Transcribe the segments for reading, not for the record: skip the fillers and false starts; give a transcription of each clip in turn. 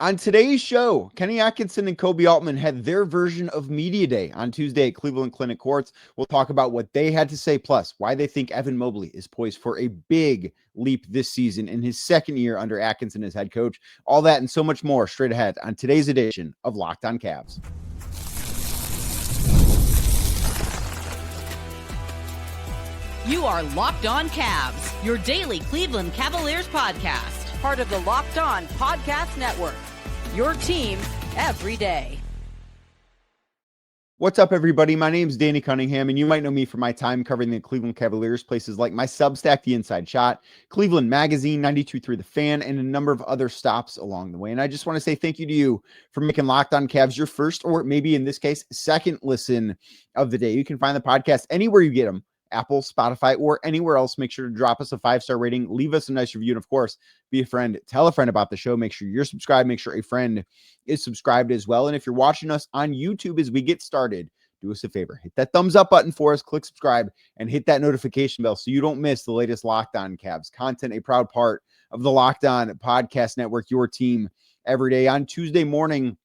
On today's show, Kenny Atkinson and Koby Altman had their version of Media Day on Tuesday at Cleveland Clinic Courts. We'll talk about what they had to say, plus why they think Evan Mobley is poised for a big leap this season in his second year under Atkinson as head coach. All that and so much more straight ahead on today's edition of Locked On Cavs. You are Locked On Cavs, your daily Cleveland Cavaliers podcast, part of the Locked On Podcast Network, your team every day. What's up, everybody? My name's Danny Cunningham, and you might know me from my time covering the Cleveland Cavaliers, places like my Substack, The Inside Shot, Cleveland Magazine, 92.3 The Fan, and a number of other stops along the way. And I just want to say thank you to you for making Locked On Cavs your first, or maybe in this case, second listen of the day. You can find the podcast anywhere you get them. Apple, Spotify, or anywhere else. Make sure to drop us a 5-star rating, leave us a nice review, and of course, be a friend. Tell a friend about the show. Make sure you're subscribed. Make sure a friend is subscribed as well. And if you're watching us on YouTube as we get started, do us a favor. Hit that thumbs up button for us, click subscribe, and hit that notification bell so you don't miss the latest Locked On Cavs content, a proud part of the Locked On Podcast Network, your team every day. On Tuesday morning,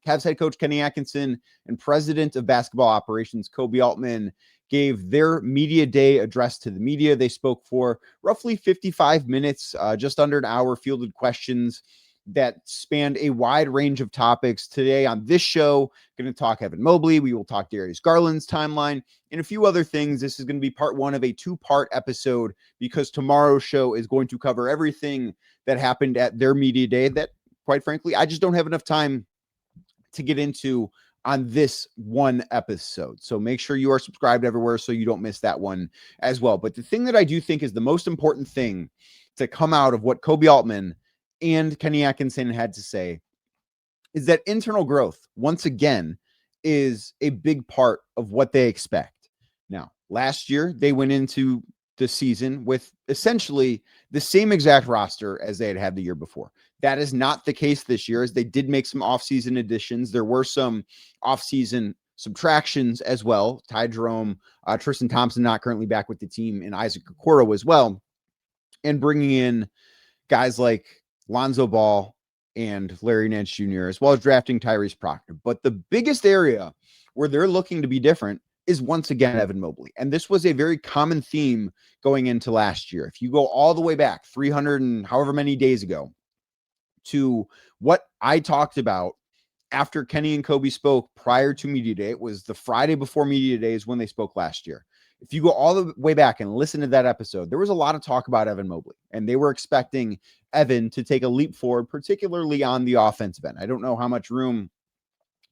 Cavs head coach Kenny Atkinson and president of basketball operations Koby Altman gave their media day address to the media. They spoke for roughly 55 minutes, just under an hour, fielded questions that spanned a wide range of topics. Today on this show, going to talk Evan Mobley. We will talk Darius Garland's timeline and a few other things. This is going to be part one of a two-part episode because tomorrow's show is going to cover everything that happened at their media day that, quite frankly, I just don't have enough time to get into on this one episode. So make sure you are subscribed everywhere so you don't miss that one as well. But the thing that I do think is the most important thing to come out of what Koby Altman and Kenny Atkinson had to say is that internal growth, once again, is a big part of what they expect. Now, last year, they went into the season with essentially the same exact roster as they had had the year before. That is not the case this year, as they did make some offseason additions. There were some offseason subtractions as well. Ty Jerome, Tristan Thompson not currently back with the team, and Isaac Okoro as well. And bringing in guys like Lonzo Ball and Larry Nance Jr., as well as drafting Tyrese Proctor. But the biggest area where they're looking to be different is once again Evan Mobley. And this was a very common theme going into last year. If you go all the way back 300 and however many days ago to what I talked about after Kenny and Koby spoke prior to Media Day, it was the Friday before Media Day is when they spoke last year. If you go all the way back and listen to that episode, there was a lot of talk about Evan Mobley, and they were expecting Evan to take a leap forward, particularly on the offensive end. I don't know how much room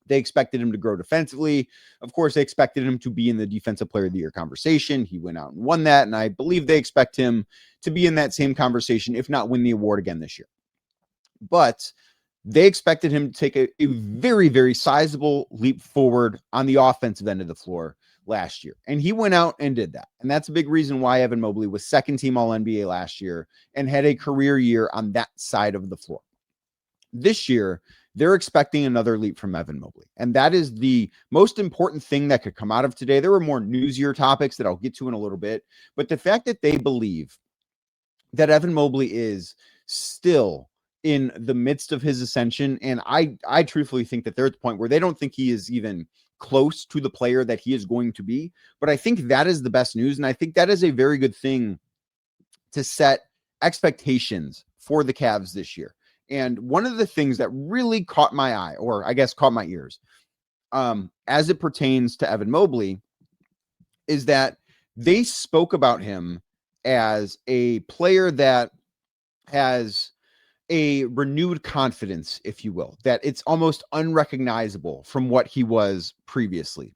they expected him to grow defensively. Of course, they expected him to be in the Defensive Player of the Year conversation. He went out and won that, and I believe they expect him to be in that same conversation, if not win the award again this year. But they expected him to take a very, very sizable leap forward on the offensive end of the floor last year. And he went out and did that. And that's a big reason why Evan Mobley was second team All-NBA last year and had a career year on that side of the floor. This year, they're expecting another leap from Evan Mobley. And that is the most important thing that could come out of today. There were more newsier topics that I'll get to in a little bit. But the fact that they believe that Evan Mobley is still in the midst of his ascension, and I truthfully think that they're at the point where they don't think he is even close to the player that he is going to be. But I think that is the best news, and I think that is a very good thing to set expectations for the Cavs this year. And one of the things that really caught my eye, or I guess caught my ears, as it pertains to Evan Mobley, is that they spoke about him as a player that has a renewed confidence, if you will, that it's almost unrecognizable from what he was previously.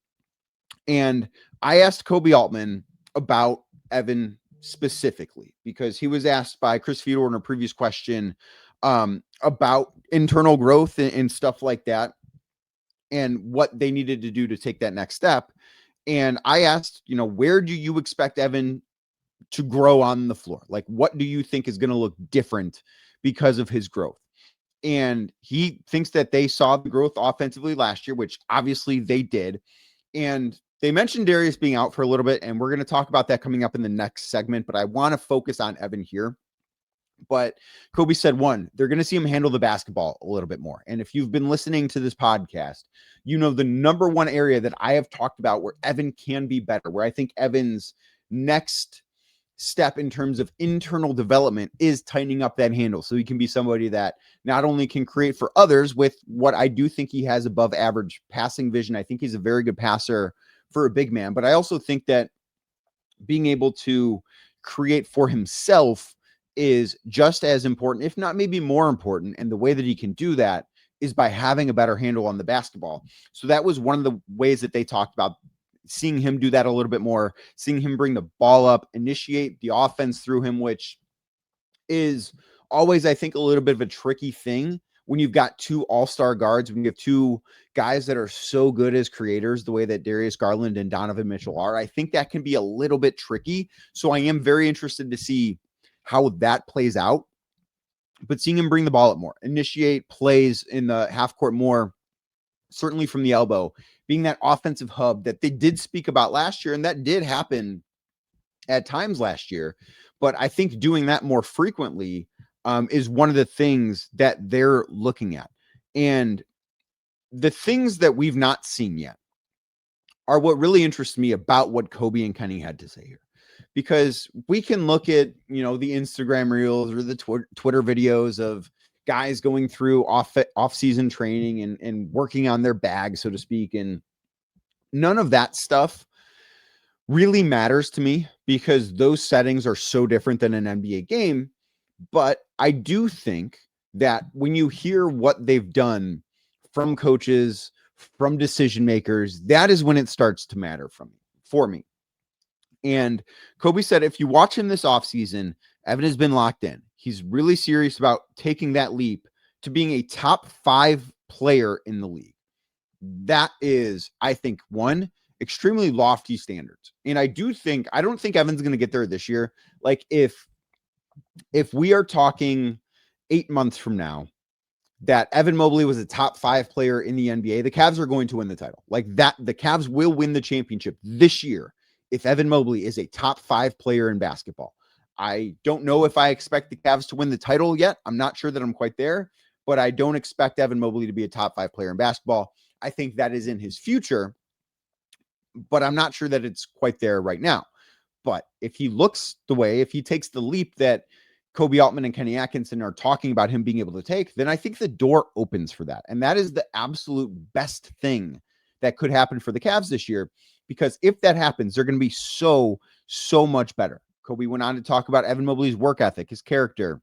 And I asked Koby Altman about Evan specifically because he was asked by Chris Fedor in a previous question about internal growth and stuff like that and what they needed to do to take that next step. And I asked, where do you expect Evan to grow on the floor? Like, what do you think is going to look different because of his growth? And he thinks that they saw the growth offensively last year, which obviously they did. And they mentioned Darius being out for a little bit, and we're going to talk about that coming up in the next segment, but I want to focus on Evan here But Koby said, one, they're going to see him handle the basketball a little bit more. And if you've been listening to this podcast, you know the number one area that I have talked about where Evan can be better, where I think Evan's next step in terms of internal development is tightening up that handle so he can be somebody that not only can create for others with what I do think he has above average passing vision. I think he's a very good passer for a big man, but I also think that being able to create for himself is just as important, if not maybe more important. And the way that he can do that is by having a better handle on the basketball. So that was one of the ways that they talked about seeing him do that a little bit more, seeing him bring the ball up, initiate the offense through him, which is always, I think, a little bit of a tricky thing when you've got two all-star guards, when you have two guys that are so good as creators, the way that Darius Garland and Donovan Mitchell are. I think that can be a little bit tricky. So I am very interested to see how that plays out. But seeing him bring the ball up more, initiate plays in the half court more, certainly from the elbow, being that offensive hub that they did speak about last year, and that did happen at times last year. But I think doing that more frequently is one of the things that they're looking at. And the things that we've not seen yet are what really interests me about what Koby and Kenny had to say here. Because we can look at, the Instagram reels or the Twitter videos of guys going through off-season training and working on their bag, so to speak. And none of that stuff really matters to me because those settings are so different than an NBA game. But I do think that when you hear what they've done from coaches, from decision makers, that is when it starts to matter for me. And Koby said, if you watch him this offseason, Evan has been locked in. He's really serious about taking that leap to being a top 5 player in the league. That is, I think, one, extremely lofty standards. And I don't think Evan's going to get there this year. Like if we are talking 8 months from now, that Evan Mobley was a top 5 player in the NBA, the Cavs are going to win the title. Like that, the Cavs will win the championship this year if Evan Mobley is a top 5 player in basketball. I don't know if I expect the Cavs to win the title yet. I'm not sure that I'm quite there, but I don't expect Evan Mobley to be a top 5 player in basketball. I think that is in his future, but I'm not sure that it's quite there right now. But if he takes the leap that Koby Altman and Kenny Atkinson are talking about him being able to take, then I think the door opens for that. And that is the absolute best thing that could happen for the Cavs this year, because if that happens, they're going to be so, so much better. Koby went on to talk about Evan Mobley's work ethic, his character,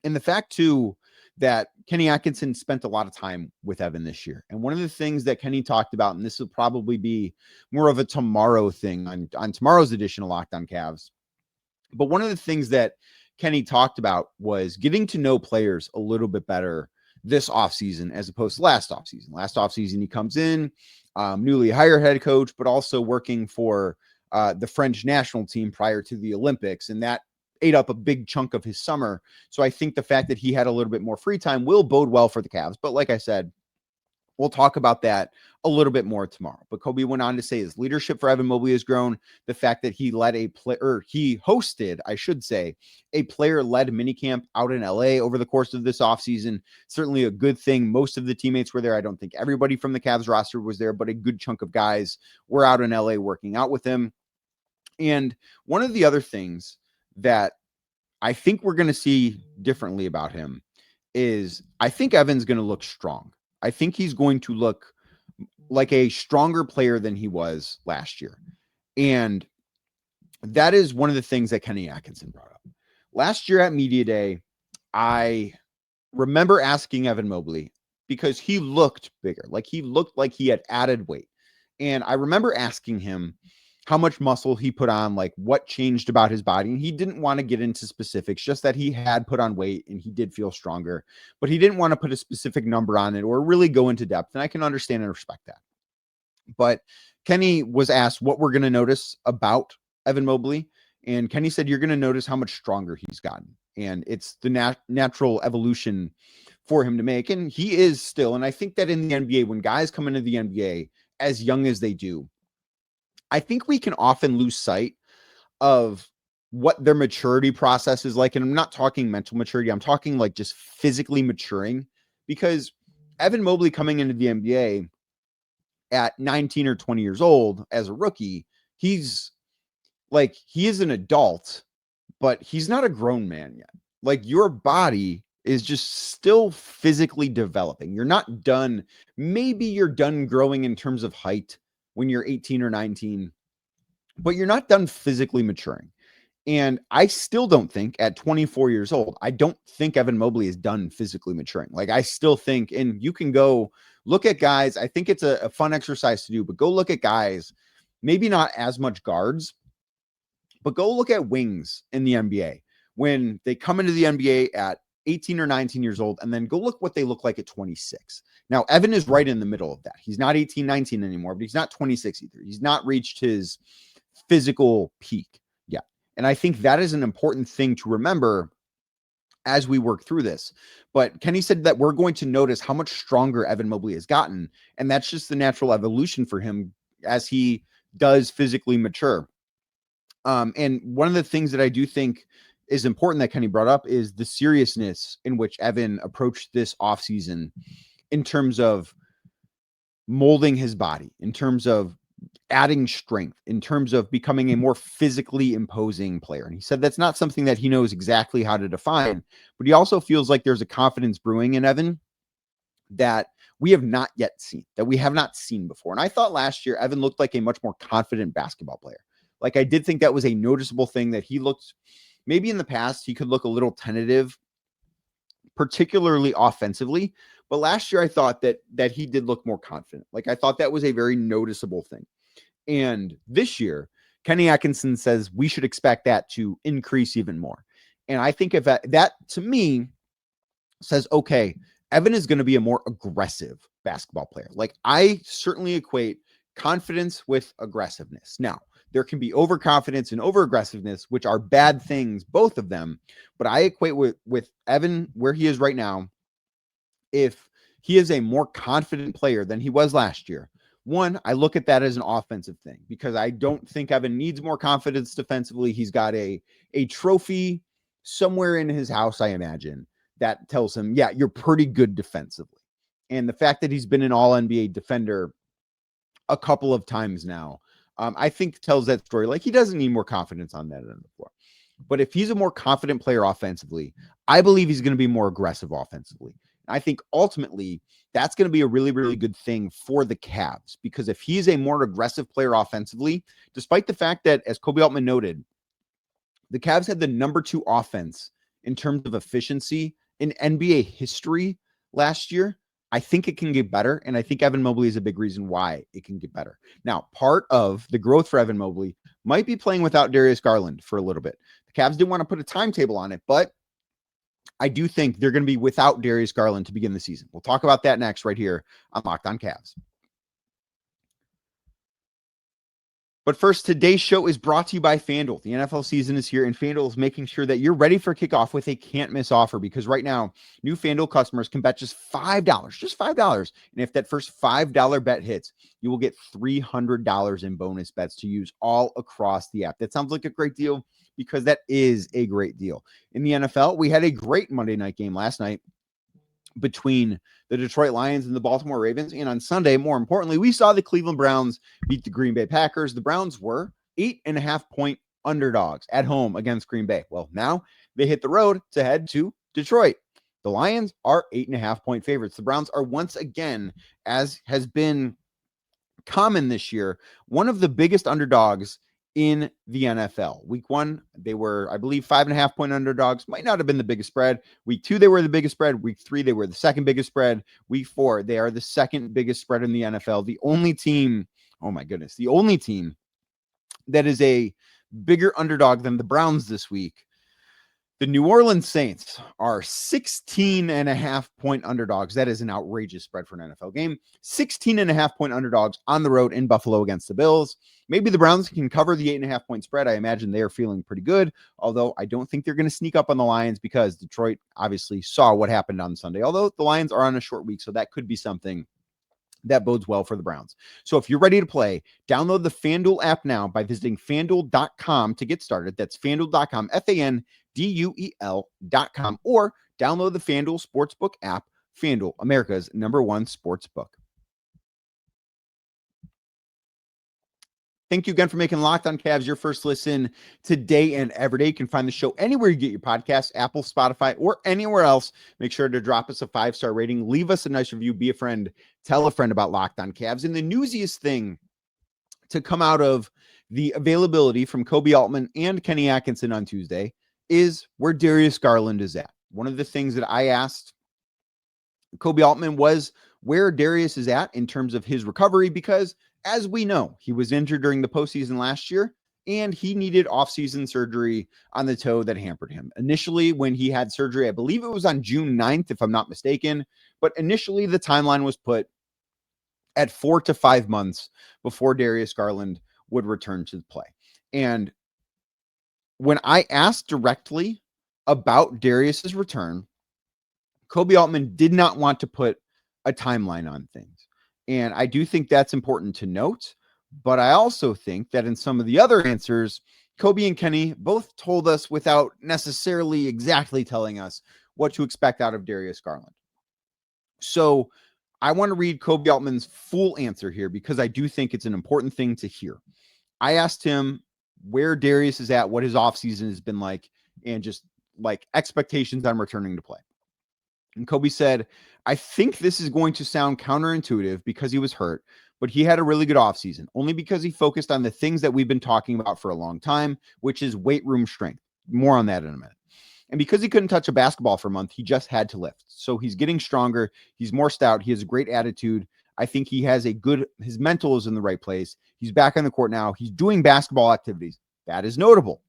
and the fact too that Kenny Atkinson spent a lot of time with Evan this year. And one of the things that Kenny talked about, and this will probably be more of a tomorrow thing on tomorrow's edition of Locked On Cavs, but one of the things that Kenny talked about was getting to know players a little bit better this offseason as opposed to last offseason. Last offseason, he comes in, newly hired head coach, but also working for the French national team prior to the Olympics. And that ate up a big chunk of his summer. So I think the fact that he had a little bit more free time will bode well for the Cavs. But like I said, we'll talk about that a little bit more tomorrow. But Koby went on to say his leadership for Evan Mobley has grown. The fact that he hosted, I should say, a player-led minicamp out in LA over the course of this offseason. Certainly a good thing. Most of the teammates were there. I don't think everybody from the Cavs roster was there, but a good chunk of guys were out in LA working out with him. And one of the other things that I think we're going to see differently about him is I think Evan's going to look strong. I think he's going to look like a stronger player than he was last year. And that is one of the things that Kenny Atkinson brought up. Last year at Media Day, I remember asking Evan Mobley because he looked bigger. Like he looked like he had added weight. And I remember asking him how much muscle he put on, like what changed about his body. And he didn't want to get into specifics, just that he had put on weight and he did feel stronger, but he didn't want to put a specific number on it or really go into depth. And I can understand and respect that. But Kenny was asked what we're going to notice about Evan Mobley. And Kenny said, you're going to notice how much stronger he's gotten. And it's the natural evolution for him to make. And he is still, and I think that in the NBA, when guys come into the NBA as young as they do, I think we can often lose sight of what their maturity process is like. And I'm not talking mental maturity. I'm talking like just physically maturing, because Evan Mobley coming into the NBA at 19 or 20 years old as a rookie, he's like, he is an adult, but he's not a grown man yet. Like, your body is just still physically developing. You're not done. Maybe you're done growing in terms of height when you're 18 or 19, but you're not done physically maturing. And I still don't think at 24 years old, I don't think Evan Mobley is done physically maturing. Like, I still think, and you can go look at guys, I think it's a fun exercise to do, but go look at guys, maybe not as much guards, but go look at wings in the NBA when they come into the NBA at 18 or 19 years old, and then go look what they look like at 26. Now, Evan is right in the middle of that. He's not 18, 19 anymore, but he's not 26 either. He's not reached his physical peak yet. And I think that is an important thing to remember as we work through this. But Kenny said that we're going to notice how much stronger Evan Mobley has gotten. And that's just the natural evolution for him as he does physically mature. And one of the things that I do think is important that Kenny brought up is the seriousness in which Evan approached this offseason in terms of molding his body, in terms of adding strength, in terms of becoming a more physically imposing player. And he said that's not something that he knows exactly how to define, but he also feels like there's a confidence brewing in Evan that we have not yet seen, that we have not seen before. And I thought last year, Evan looked like a much more confident basketball player. Like, I did think that was a noticeable thing, that he looked, maybe in the past, he could look a little tentative, particularly offensively. But last year, I thought that he did look more confident. Like, I thought that was a very noticeable thing. And this year, Kenny Atkinson says we should expect that to increase even more. And I think if that to me says, okay, Evan is going to be a more aggressive basketball player. Like, I certainly equate confidence with aggressiveness. Now, there can be overconfidence and overaggressiveness, which are bad things, both of them. But I equate with Evan, where he is right now, if he is a more confident player than he was last year. One, I look at that as an offensive thing, because I don't think Evan needs more confidence defensively. He's got a trophy somewhere in his house, I imagine, that tells him, yeah, you're pretty good defensively. And the fact that he's been an all-NBA defender a couple of times now, I think tells that story. Like, he doesn't need more confidence on that end of the floor. But if he's a more confident player offensively, I believe he's going to be more aggressive offensively. I think ultimately that's going to be a really, really good thing for the Cavs, because if he's a more aggressive player offensively, despite the fact that, as Koby Altman noted, the Cavs had the number 2 offense in terms of efficiency in NBA history last year, I think it can get better. And I think Evan Mobley is a big reason why it can get better. Now, part of the growth for Evan Mobley might be playing without Darius Garland for a little bit. The Cavs didn't want to put a timetable on it, but I do think they're going to be without Darius Garland to begin the season. We'll talk about that next right here on Locked On Cavs. But first, today's show is brought to you by FanDuel. The NFL season is here, and FanDuel is making sure that you're ready for kickoff with a can't-miss offer, because right now, new FanDuel customers can bet just $5. And if that first $5 bet hits, you will get $300 in bonus bets to use all across the app. That sounds like a great deal, because that is a great deal. In the NFL, we had a great Monday night game last night between the Detroit Lions and the Baltimore Ravens. And on Sunday, more importantly, we saw the Cleveland Browns beat the Green Bay Packers. The Browns were 8.5-point underdogs at home against Green Bay. Well, now they hit the road to head to Detroit. The Lions are 8.5-point favorites. The Browns are once again, as has been common this year, one of the biggest underdogs in the NFL. Week 1, they were, I believe, 5.5-point underdogs. Might not have been the biggest spread. Week 2, they were the biggest spread. Week 3, they were the second biggest spread. Week 4, they are the second biggest spread in the NFL. The only team, oh my goodness, the only team that is a bigger underdog than the Browns this week, the New Orleans Saints, are 16.5-point underdogs. That is an outrageous spread for an NFL game. 16.5-point underdogs on the road in Buffalo against the Bills. Maybe the Browns can cover the 8.5-point spread. I imagine they are feeling pretty good, although I don't think they're going to sneak up on the Lions, because Detroit obviously saw what happened on Sunday, although the Lions are on a short week, so that could be something That bodes well for the Browns. So if you're ready to play, download the FanDuel app now by visiting fanduel.com to get started. That's fanduel.com, FANDUEL.com, or download the FanDuel Sportsbook app. FanDuel, America's #1 sportsbook. Thank you again for making Locked On Cavs your first listen today and every day. You can find the show anywhere you get your podcasts, Apple, Spotify, or anywhere else. Make sure to drop us a 5-star rating. Leave us a nice review. Be a friend. Tell a friend about Locked On Cavs. And the newsiest thing to come out of the availability from Koby Altman and Kenny Atkinson on Tuesday is where Darius Garland is at. One of the things that I asked Koby Altman was where Darius is at in terms of his recovery, because as we know, he was injured during the postseason last year, and he needed offseason surgery on the toe that hampered him. Initially, when he had surgery, I believe it was on June 9th, if I'm not mistaken, but initially the timeline was put at 4 to 5 months before Darius Garland would return to play. And when I asked directly about Darius's return, Koby Altman did not want to put a timeline on things. And I do think that's important to note. But I also think that in some of the other answers, Koby and Kenny both told us without necessarily exactly telling us what to expect out of Darius Garland. So I want to read Koby Altman's full answer here because I do think it's an important thing to hear. I asked him where Darius is at, what his offseason has been like, and just like expectations on returning to play. And Koby said, I think this is going to sound counterintuitive because he was hurt, but he had a really good offseason, only because he focused on the things that we've been talking about for a long time, which is weight room strength. More on that in a minute. And because he couldn't touch a basketball for a month, he just had to lift. So he's getting stronger. He's more stout. He has a great attitude. I think he has his mental is in the right place. He's back on the court now. He's doing basketball activities. That is notable.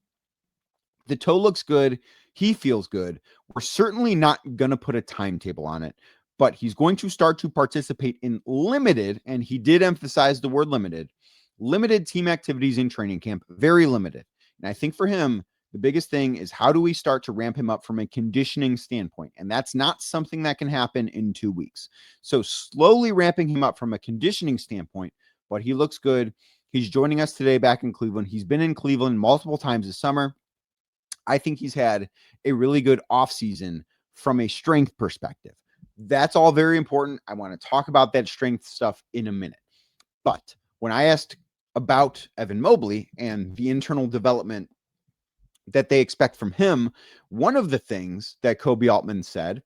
The toe looks good. He feels good. We're certainly not going to put a timetable on it, but he's going to start to participate in limited, and he did emphasize the word limited team activities in training camp, very limited. And I think for him, the biggest thing is how do we start to ramp him up from a conditioning standpoint? And that's not something that can happen in 2 weeks. So slowly ramping him up from a conditioning standpoint, but he looks good. He's joining us today back in Cleveland. He's been in Cleveland multiple times this summer. I think he's had a really good offseason from a strength perspective. That's all very important. I want to talk about that strength stuff in a minute. But when I asked about Evan Mobley and the internal development that they expect from him, one of the things that Koby Altman said,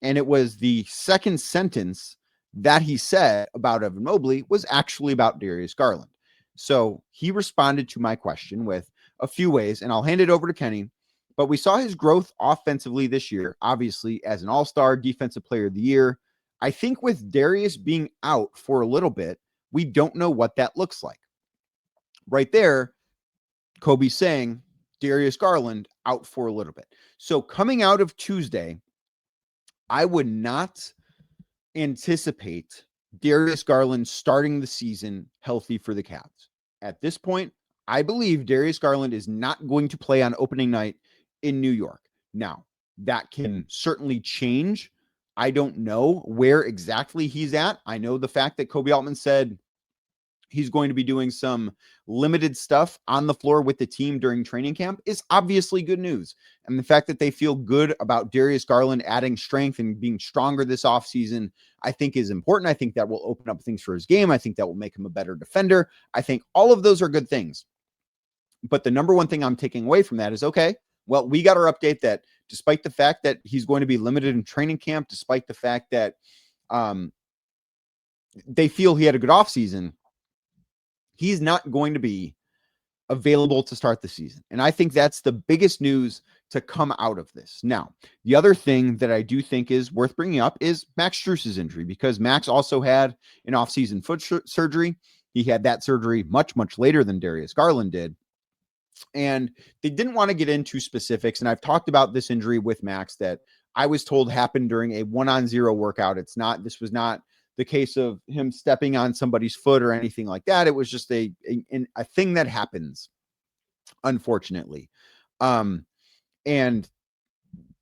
and it was the second sentence that he said about Evan Mobley, was actually about Darius Garland. So he responded to my question with a few ways, and I'll hand it over to Kenny. But we saw his growth offensively this year, obviously as an all-star defensive player of the year. I think with Darius being out for a little bit, we don't know what that looks like. Right there, Koby's saying Darius Garland out for a little bit. So coming out of Tuesday, I would not anticipate Darius Garland starting the season healthy for the Cavs. At this point, I believe Darius Garland is not going to play on opening night in New York. Now, that can certainly change. I don't know where exactly he's at. I know the fact that Koby Altman said he's going to be doing some limited stuff on the floor with the team during training camp is obviously good news. And the fact that they feel good about Darius Garland adding strength and being stronger this offseason, I think is important. I think that will open up things for his game. I think that will make him a better defender. I think all of those are good things. But the number one thing I'm taking away from that is, okay, well, we got our update that despite the fact that he's going to be limited in training camp, despite the fact that they feel he had a good offseason, he's not going to be available to start the season. And I think that's the biggest news to come out of this. Now, the other thing that I do think is worth bringing up is Max Strus's injury, because Max also had an offseason foot surgery. He had that surgery much, much later than Darius Garland did. And they didn't want to get into specifics. And I've talked about this injury with Max that I was told happened during a 1-on-0 workout. This was not the case of him stepping on somebody's foot or anything like that. It was just a thing that happens, unfortunately. And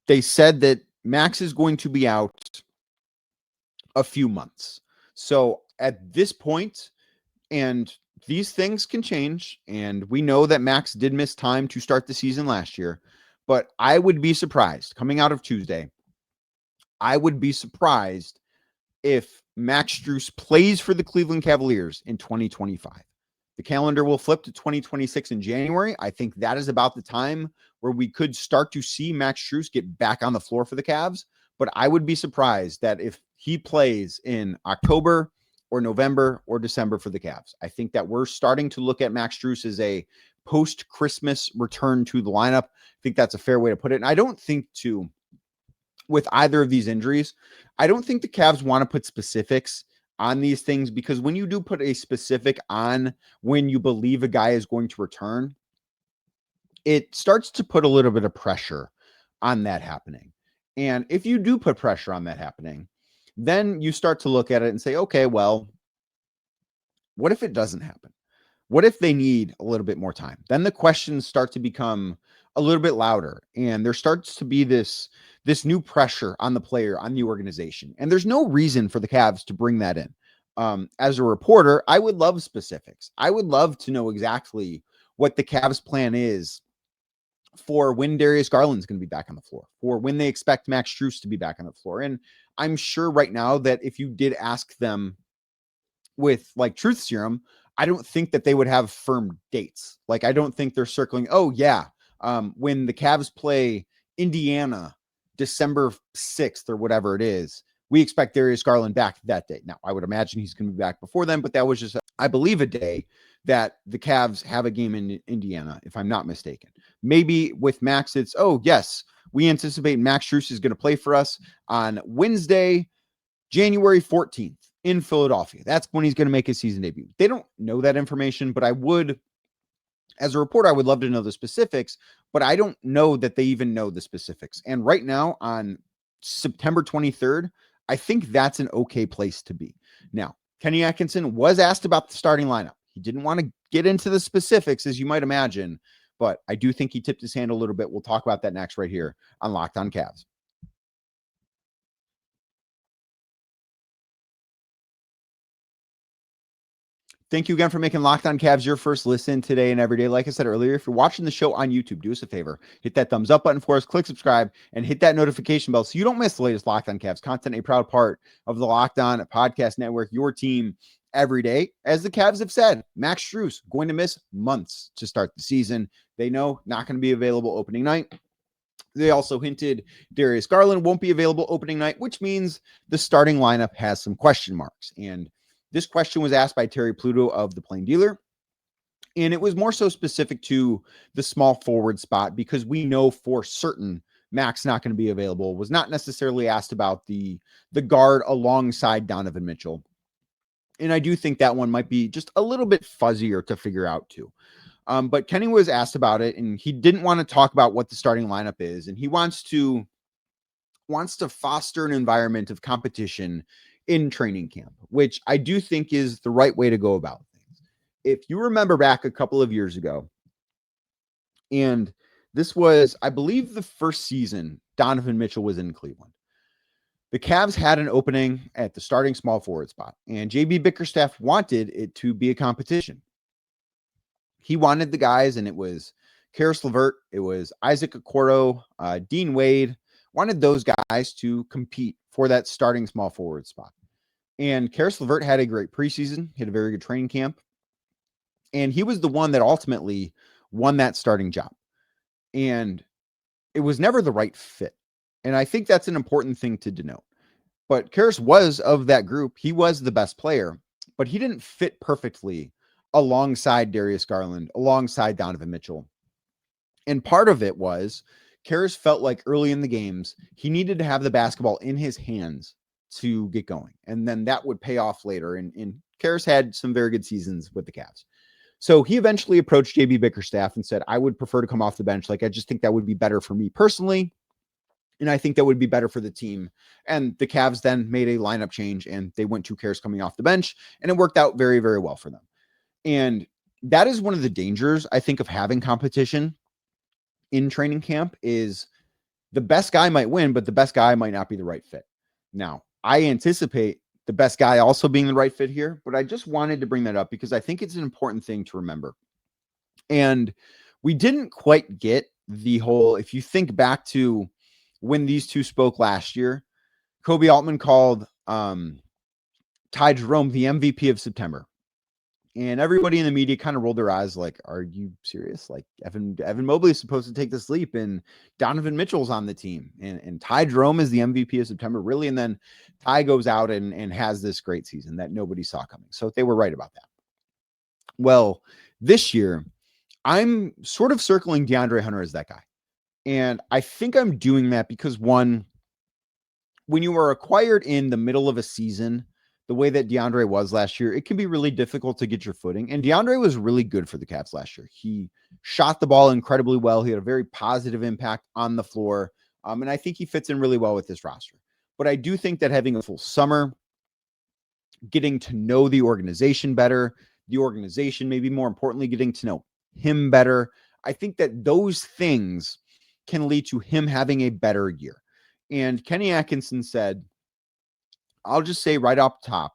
they said that Max is going to be out a few months. So at this point, and these things can change, and we know that Max did miss time to start the season last year, but I would be surprised coming out of Tuesday. I would be surprised if Max Strus plays for the Cleveland Cavaliers in 2025. The calendar will flip to 2026 in January. I think that is about the time where we could start to see Max Strus get back on the floor for the Cavs. But I would be surprised that if he plays in October or November or December for the Cavs. I think that we're starting to look at Max Strus as a post-Christmas return to the lineup. I think that's a fair way to put it. And I don't think with either of these injuries, I don't think the Cavs want to put specifics on these things, because when you do put a specific on when you believe a guy is going to return, it starts to put a little bit of pressure on that happening. And if you do put pressure on that happening, then you start to look at it and say, okay, well, what if it doesn't happen? What if they need a little bit more time? Then the questions start to become a little bit louder, and there starts to be this new pressure on the player, on the organization. And there's no reason for the Cavs to bring that in. As a reporter, I would love specifics. I would love to know exactly what the Cavs plan is for when Darius Garland is going to be back on the floor, for when they expect Max Strus to be back on the floor. And I'm sure right now that if you did ask them with like truth serum, I don't think that they would have firm dates. Like, I don't think they're circling, oh yeah, when the Cavs play Indiana December 6th or whatever it is, we expect Darius Garland back that day. Now, I would imagine he's going to be back before then, but that was just, I believe, a day that the Cavs have a game in Indiana, if I'm not mistaken. Maybe with Max, it's, oh yes, we anticipate Max Strus is going to play for us on Wednesday, January 14th in Philadelphia. That's when he's going to make his season debut. They don't know that information, but I would, as a reporter, I would love to know the specifics, but I don't know that they even know the specifics. And right now on September 23rd, I think that's an okay place to be. Now, Kenny Atkinson was asked about the starting lineup. He didn't want to get into the specifics, as you might imagine, but I do think he tipped his hand a little bit. We'll talk about that next right here on Locked On Cavs. Thank you again for making Locked On Cavs your first listen today and every day. Like I said earlier, if you're watching the show on YouTube, do us a favor. Hit that thumbs up button for us, click subscribe, and hit that notification bell so you don't miss the latest Locked On Cavs content, a proud part of the Locked On Podcast Network, your team every day. As the Cavs have said, Max Strus going to miss months to start the season. They know not going to be available opening night. They also hinted Darius Garland won't be available opening night, which means the starting lineup has some question marks. And this question was asked by Terry Pluto of the Plain Dealer, and it was more so specific to the small forward spot because we know for certain Max not going to be available. Was not necessarily asked about the guard alongside Donovan Mitchell. And I do think that one might be just a little bit fuzzier to figure out too. But Kenny was asked about it, and he didn't want to talk about what the starting lineup is, and he wants to foster an environment of competition in training camp, which I do think is the right way to go about things. If you remember back a couple of years ago, and this was, I believe, the first season Donovan Mitchell was in Cleveland, the Cavs had an opening at the starting small forward spot, and JB Bickerstaff wanted it to be a competition. He wanted the guys, and it was Karis LeVert, it was Isaac Okoro, Dean Wade, wanted those guys to compete for that starting small forward spot. And Karis LeVert had a great preseason, had a very good training camp, and he was the one that ultimately won that starting job. And it was never the right fit. And I think that's an important thing to denote. But Karis was of that group. He was the best player, but he didn't fit perfectly alongside Darius Garland, alongside Donovan Mitchell. And part of it was Karis felt like early in the games, he needed to have the basketball in his hands to get going. And then that would pay off later. And Karis had some very good seasons with the Cavs. So he eventually approached JB Bickerstaff and said, I would prefer to come off the bench. Like, I just think that would be better for me personally. And I think that would be better for the team. And the Cavs then made a lineup change, and they went to Karis coming off the bench, and it worked out very, very well for them. And that is one of the dangers, I think, of having competition in training camp is the best guy might win, but the best guy might not be the right fit. Now, I anticipate the best guy also being the right fit here. But I just wanted to bring that up because I think it's an important thing to remember. And we didn't quite get the whole, if you think back to when these two spoke last year, Koby Altman called Ty Jerome the MVP of September. And everybody in the media kind of rolled their eyes like, are you serious? Like Evan Mobley is supposed to take this leap and Donovan Mitchell's on the team. And Ty Jerome is the MVP of September, really. And then Ty goes out and has this great season that nobody saw coming. So they were right about that. Well, this year, I'm sort of circling DeAndre Hunter as that guy. And I think I'm doing that because, one, when you are acquired in the middle of a season, the way that DeAndre was last year, it can be really difficult to get your footing. And DeAndre was really good for the Cavs last year. He shot the ball incredibly well. He had a very positive impact on the floor. And I think he fits in really well with this roster. But I do think that having a full summer, getting to know the organization better, the organization, maybe more importantly, getting to know him better, I think that those things can lead to him having a better year. And Kenny Atkinson said, I'll just say right off the top,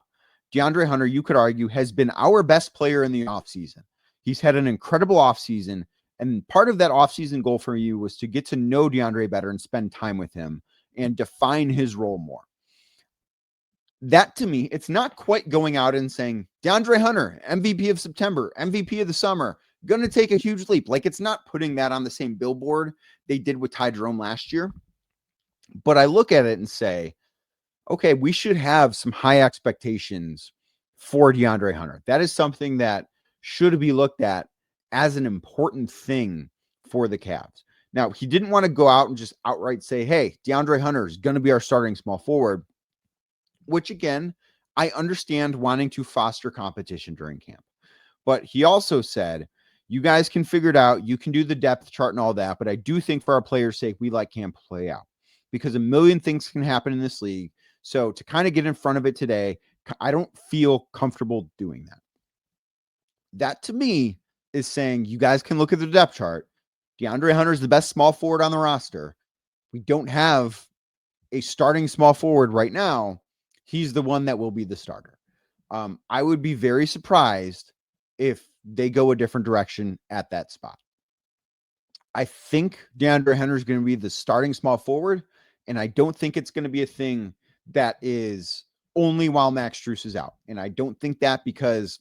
DeAndre Hunter, you could argue, has been our best player in the offseason. He's had an incredible offseason. And part of that offseason goal for you was to get to know DeAndre better and spend time with him and define his role more. That, to me, it's not quite going out and saying, DeAndre Hunter, MVP of September, MVP of the summer, going to take a huge leap. Like, it's not putting that on the same billboard they did with Ty Jerome last year. But I look at it and say, okay, we should have some high expectations for DeAndre Hunter. That is something that should be looked at as an important thing for the Cavs. Now, he didn't want to go out and just outright say, hey, DeAndre Hunter is going to be our starting small forward, which, again, I understand wanting to foster competition during camp. But he also said, you guys can figure it out. You can do the depth chart and all that. But I do think for our players' sake, we like camp to play out because a million things can happen in this league. So to kind of get in front of it today, I don't feel comfortable doing that. That, to me, is saying you guys can look at the depth chart. DeAndre Hunter is the best small forward on the roster. We don't have a starting small forward right now. He's the one that will be the starter. I would be very surprised if they go a different direction at that spot. I think DeAndre Hunter is going to be the starting small forward, and I don't think it's going to be a thing that is only while Max Strus is out. And I don't think that because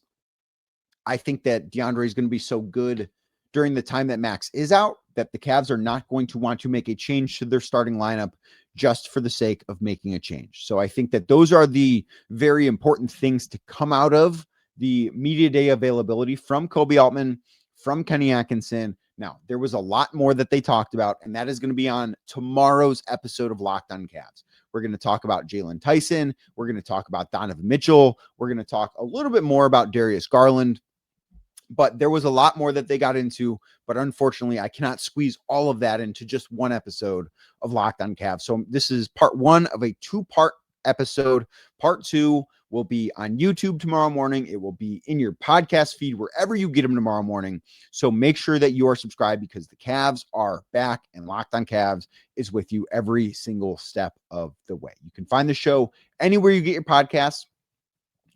I think that DeAndre is going to be so good during the time that Max is out that the Cavs are not going to want to make a change to their starting lineup just for the sake of making a change. So I think that those are the very important things to come out of the media day availability from Koby Altman, from Kenny Atkinson. Now, there was a lot more that they talked about, and that is going to be on tomorrow's episode of Locked on Cavs. We're going to talk about Jalen Tyson. We're going to talk about Donovan Mitchell. We're going to talk a little bit more about Darius Garland. But there was a lot more that they got into. But unfortunately, I cannot squeeze all of that into just one episode of Locked on Cavs. So this is part one of a two-part episode. Part two will be on YouTube tomorrow morning. It will be in your podcast feed, wherever you get them tomorrow morning. So make sure that you are subscribed because the Cavs are back and Locked on Cavs is with you every single step of the way. You can find the show anywhere you get your podcasts,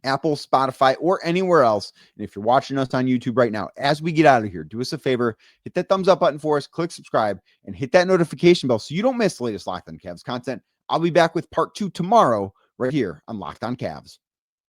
Apple, Spotify, or anywhere else. And if you're watching us on YouTube right now, as we get out of here, do us a favor, hit that thumbs up button for us, click subscribe, and hit that notification bell so you don't miss the latest Locked on Cavs content. I'll be back with part two tomorrow right here on Locked on Cavs.